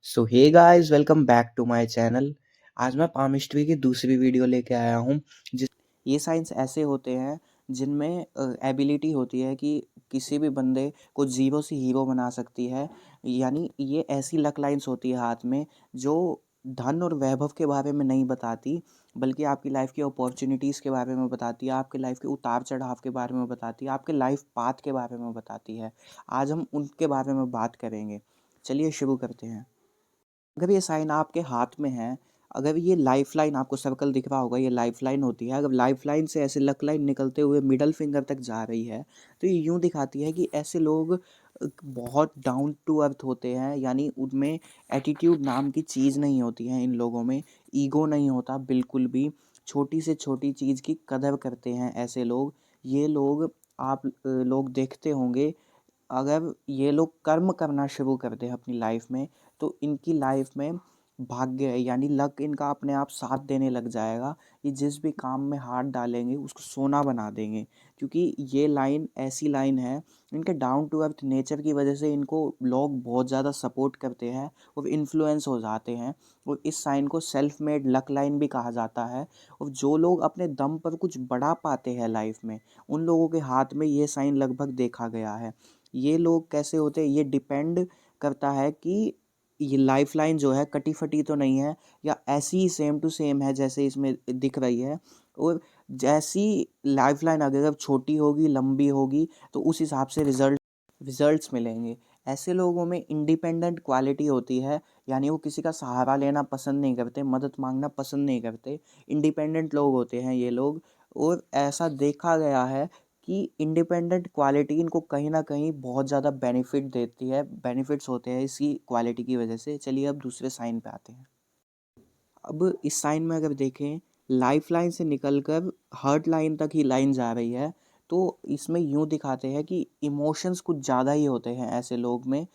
So hey guys, welcome back to my channel. आज मैं palmistry की दूसरी वीडियो लेके आया हूँ। जिस ये साइंस ऐसे होते हैं जिनमें एबिलिटी होती है कि किसी भी बंदे को ज़ीरो से हीरो बना सकती है। यानी ये ऐसी लक लाइंस होती है हाथ में जो धन और वैभव के बारे में नहीं बताती, बल्कि आपकी लाइफ की अपॉर्चुनिटीज़ के बारे में बताती है, आपकी लाइफ के उतार चढ़ाव के बारे में बताती है, आपके लाइफ पाथ के बारे में बताती है। आज हम उनके बारे में बात करेंगे। चलिए शुरू करते हैं। अगर ये साइन आपके हाथ में है, अगर ये लाइफ़लाइन आपको सर्कल दिख रहा होगा, ये लाइफ़लाइन होती है। अगर लाइफ़लाइन से ऐसे लक लाइन निकलते हुए मिडल फिंगर तक जा रही है, तो ये यूँ दिखाती है कि ऐसे लोग बहुत डाउन टू अर्थ होते हैं। यानी उनमें एटीट्यूड नाम की चीज़ नहीं होती है। इन लोगों में ईगो नहीं होता बिल्कुल भी। छोटी से छोटी चीज़ की कदर करते हैं ऐसे लोग। ये लोग आप लोग देखते होंगे, अगर ये लोग कर्म करना शुरू कर दें अपनी लाइफ में, तो इनकी लाइफ में भाग्य यानी लक इनका अपने आप साथ देने लग जाएगा। ये जिस भी काम में हाथ डालेंगे उसको सोना बना देंगे, क्योंकि ये लाइन ऐसी लाइन है, इनके डाउन टू अर्थ नेचर की वजह से इनको लोग बहुत ज़्यादा सपोर्ट करते हैं और इन्फ्लुएंस हो जाते हैं। और इस साइन को सेल्फ मेड लक लाइन भी कहा जाता है। और जो लोग अपने दम पर कुछ बड़ा पाते हैं लाइफ में, उन लोगों के हाथ में ये साइन लगभग देखा गया है। ये लोग कैसे होते हैं, ये डिपेंड करता है कि ये लाइफलाइन जो है कटी फटी तो नहीं है, या ऐसी ही सेम टू सेम है जैसे इसमें दिख रही है। और जैसी लाइफलाइन अगर छोटी होगी, लंबी होगी, तो उस हिसाब से रिजल्ट्स मिलेंगे। ऐसे लोगों में इंडिपेंडेंट क्वालिटी होती है। यानी वो किसी का सहारा लेना पसंद नहीं करते, मदद मांगना पसंद नहीं करते। इंडिपेंडेंट लोग होते हैं ये लोग। और ऐसा देखा गया है कि इंडिपेंडेंट क्वालिटी इनको कहीं न कहीं बहुत ज़्यादा बेनिफिट देती है, बेनिफिट्स होते हैं इसी क्वालिटी की वजह से। चलिए अब दूसरे साइन पे आते हैं। अब इस साइन में अगर देखें, लाइफ लाइन से निकल कर हर्ट लाइन तक ही लाइन जा रही है, तो इसमें यूँ दिखाते हैं कि इमोशंस कुछ ज़्यादा ही होते हैं ऐसे लोग में।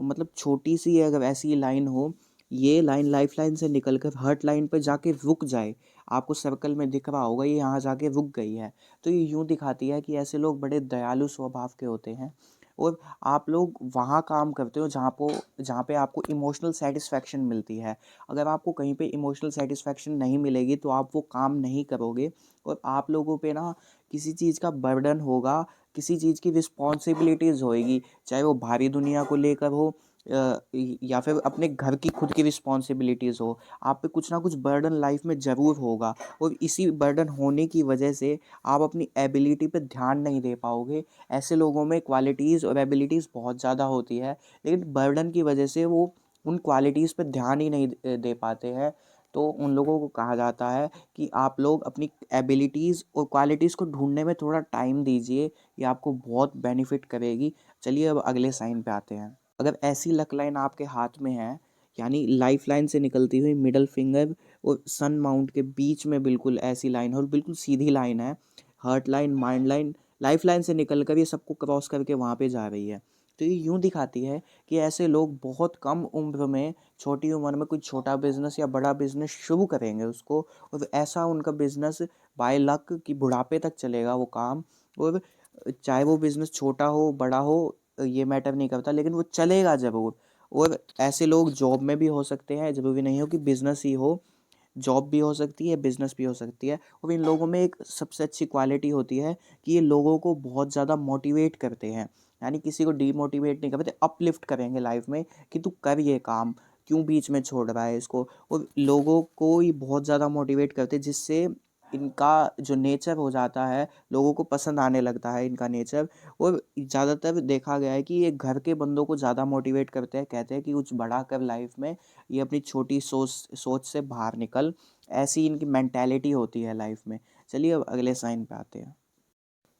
मतलब छोटी सी अगर ऐसी लाइन हो, ये लाइन लाइफ लाइन से निकल कर हर्ट लाइन पे जाके रुक जाए, आपको सर्कल में दिख रहा होगा ये यहाँ जाके रुक गई है, तो ये यूँ दिखाती है कि ऐसे लोग बड़े दयालु स्वभाव के होते हैं। और आप लोग वहाँ काम करते हो जहाँ पे आपको इमोशनल सेटिस्फैक्शन मिलती है। अगर आपको कहीं पे इमोशनल सेटिस्फैक्शन नहीं मिलेगी, तो आप वो काम नहीं करोगे। और आप लोगों पे ना किसी चीज़ का बर्डन होगा, किसी चीज़ की रिस्पॉन्सिबिलिटीज़ होएगी, चाहे वो भारी दुनिया को लेकर हो, या फिर अपने घर की खुद की रिस्पॉन्सिबिलिटीज़ हो। आप पे कुछ ना कुछ बर्डन लाइफ में ज़रूर होगा, और इसी बर्डन होने की वजह से आप अपनी एबिलिटी पे ध्यान नहीं दे पाओगे। ऐसे लोगों में क्वालिटीज़ और एबिलिटीज़ बहुत ज़्यादा होती है, लेकिन बर्डन की वजह से वो उन क्वालिटीज़ पे ध्यान ही नहीं दे पाते हैं। तो उन लोगों को कहा जाता है कि आप लोग अपनी एबिलिटीज़ और क्वालिटीज़ को ढूँढने में थोड़ा टाइम दीजिए, ये आपको बहुत बेनिफिट करेगी। चलिए अब अगले साइन पे आते हैं। अगर ऐसी लक लाइन आपके हाथ में है, यानी लाइफ लाइन से निकलती हुई मिडल फिंगर और सन माउंट के बीच में बिल्कुल ऐसी लाइन है और बिल्कुल सीधी लाइन है, heart line, mind line, life line से निकल कर ये सबको क्रॉस करके वहाँ पे जा रही है, तो ये यूँ दिखाती है कि ऐसे लोग बहुत कम उम्र में, छोटी उम्र में कुछ छोटा बिजनेस या बड़ा बिजनेस शुरू करेंगे उसको, और ऐसा उनका बिजनेस बाय लक कि बुढ़ापे तक चलेगा वो काम। और चाहे वो बिजनेस छोटा हो बड़ा हो, ये मैटर नहीं करता, लेकिन वो चलेगा ज़रूर। और ऐसे लोग जॉब में भी हो सकते हैं, ज़रूरी नहीं हो कि बिजनेस ही हो, जॉब भी हो सकती है, बिजनेस भी हो सकती है। और इन लोगों में एक सबसे अच्छी क्वालिटी होती है कि ये लोगों को बहुत ज़्यादा मोटिवेट करते हैं। यानी किसी को डीमोटिवेट नहीं करते, अपलिफ्ट करेंगे लाइफ में कि तू कर ये काम, क्यों बीच में छोड़ रहा है इसको। और लोगों को ही बहुत ज़्यादा मोटिवेट करते हैं, जिससे इनका जो नेचर हो जाता है, लोगों को पसंद आने लगता है इनका नेचर। और ज़्यादातर देखा गया है कि ये घर के बंदों को ज़्यादा मोटिवेट करते हैं, कहते हैं कि कुछ बड़ा कर लाइफ में, ये अपनी छोटी सोच सोच से बाहर निकल। ऐसी इनकी मेंटालिटी होती है लाइफ में। चलिए अब अगले साइन पे आते हैं।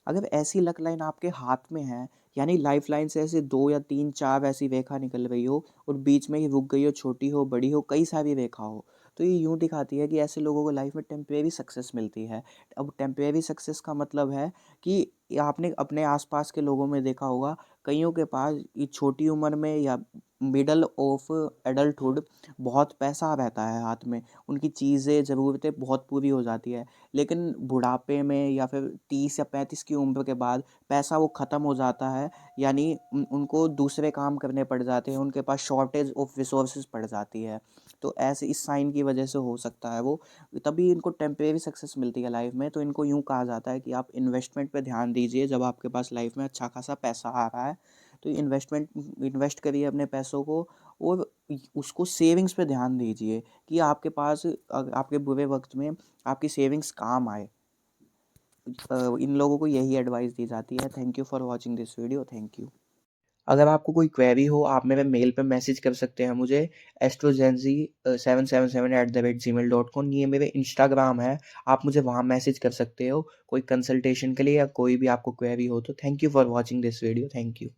अगर ऐसी लक लाइन आपके हाथ में है, यानी लाइफ लाइन से ऐसे 2 या 3 4 ऐसी रेखा निकल रही हो, और बीच में ही रुक गई हो, छोटी हो बड़ी हो, कई सारी रेखा हो, तो ये यूँ दिखाती है कि ऐसे लोगों को लाइफ में टेम्परेरी सक्सेस मिलती है। अब टेम्परेरी सक्सेस का मतलब है कि ये आपने अपने आसपास के लोगों में देखा होगा, कईयों के पास ये छोटी उम्र में या मिडल ऑफ एडल्टहुड बहुत पैसा रहता है हाथ में, उनकी चीज़ें ज़रूरतें बहुत पूरी हो जाती है, लेकिन बुढ़ापे में या फिर 30 या 35 की उम्र के बाद पैसा वो ख़त्म हो जाता है, यानी उनको दूसरे काम करने पड़ जाते हैं, उनके पास शॉर्टेज ऑफ रिसोर्सेज पड़ जाती है। तो ऐसे इस साइन की वजह से हो सकता है वो, तभी इनको टेम्परेरी सक्सेस मिलती है लाइफ में। तो इनको यूँ कहा जाता है कि आप इन्वेस्टमेंट पे ध्यान दीजिए जब आपके पास लाइफ में अच्छा खासा पैसा आ रहा है, तो इन्वेस्ट करिए अपने पैसों को, और उसको सेविंग्स पे ध्यान दीजिए कि आपके पास आपके बुरे वक्त में आपकी सेविंग्स काम आए। इन लोगों को यही एडवाइस दी जाती है। Thank you for watching this video. Thank you. अगर आपको कोई क्वेरी हो, आप मेरे मेल पे मैसेज कर सकते हैं मुझे, astrozenzi777@gmail.com, ये मेरे इंस्टाग्राम है, आप मुझे वहाँ मैसेज कर सकते हो कोई कंसल्टेशन के लिए या कोई भी आपको क्वेरी हो तो। Thank you for watching this video. Thank you.